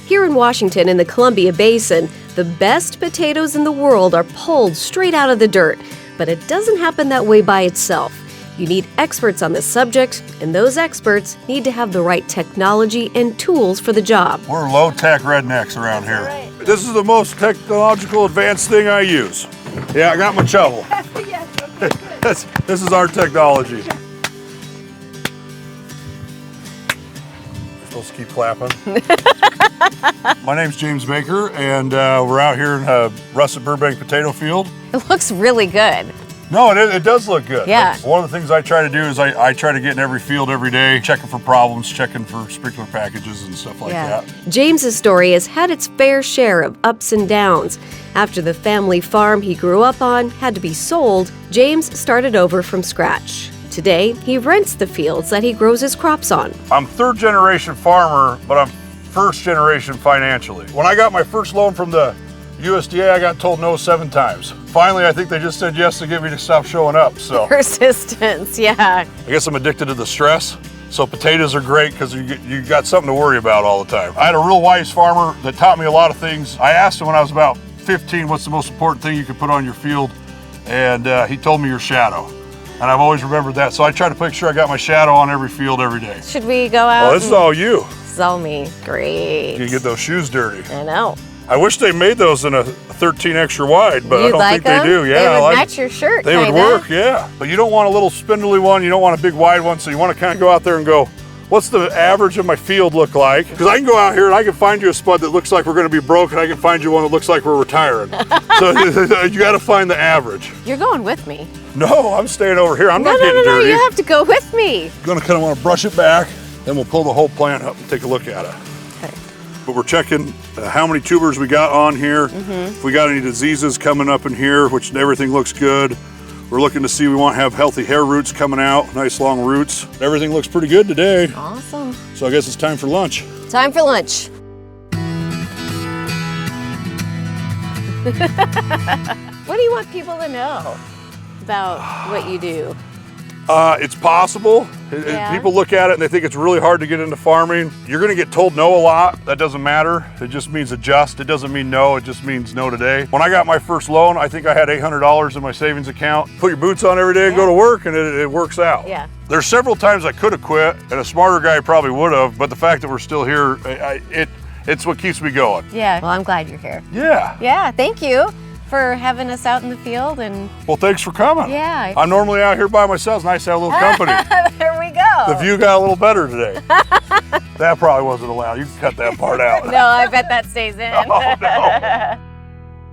Here in Washington in the Columbia Basin, the best potatoes in the world are pulled straight out of the dirt. But it doesn't happen that way by itself. You need experts on this subject, and those experts need to have the right technology and tools for the job. We're low-tech rednecks around here. Right. This is the most technological advanced thing I use. Yeah, I got my shovel. Yes, This is our technology. Supposed to keep clapping. My name's James Baker, and we're out here in a russet Burbank potato field. It looks really good. No, it does look good. Yeah. One of the things I try to do is I try to get in every field every day, checking for problems, checking for sprinkler packages and stuff like that. James's story has had its fair share of ups and downs. After the family farm he grew up on had to be sold, James started over from scratch. Today, he rents the fields that he grows his crops on. I'm third-generation farmer, but I'm first-generation financially. When I got my first loan from the USDA, I got told no 7 times. Finally, I think they just said yes to get me to stop showing up, so. Persistence, yeah. I guess I'm addicted to the stress, so potatoes are great because you got something to worry about all the time. I had a real wise farmer that taught me a lot of things. I asked him when I was about 15, what's the most important thing you could put on your field? And he told me your shadow. And I've always remembered that, so I try to make sure I got my shadow on every field every day. Should we go out? Oh, this is all you. This is all me. Great. You get those shoes dirty. I know. I wish they made those in a 13 extra wide, but I don't think them? they do. Yeah, They would match your shirt, They kinda. would work, yeah. But you don't want a little spindly one, you don't want a big wide one, so you want to kind of go out there and go, what's the average of my field look like? Because I can go out here and I can find you a spud that looks like we're going to be broke, and I can find you one that looks like we're retiring. So you got to find the average. You're going with me. No, I'm staying over here. I'm not getting No, dirty. you have to go with me. I'm going to kind of want to brush it back, then we'll pull the whole plant up and take a look at it. Okay. But we're checking how many tubers we got on here. If we got any diseases coming up in here, which everything looks good. We're looking to see we want to have healthy hair roots coming out, nice long roots. Everything looks pretty good today. Awesome. So I guess it's time for lunch. Time for lunch. What do you want people to know about what you do? It's possible. Yeah. People look at it and they think it's really hard to get into farming. You're gonna get told no a lot. That doesn't matter. It just means adjust. It doesn't mean no, it just means no today. When I got my first loan, I think I had $800 in my savings account. Put your boots on every day and go to work, and it works out. Yeah. There's several times I could have quit, and a smarter guy probably would have, but the fact that we're still here, it's what keeps me going. Yeah. Well, I'm glad you're here. Yeah. Yeah, thank you for having us out in the field. And Well, thanks for coming. Yeah. I'm normally out here by myself. It's nice to have a little company. There we go. The view got a little better today. That probably wasn't allowed. You can cut that part out. No, I bet that stays in. Oh, no.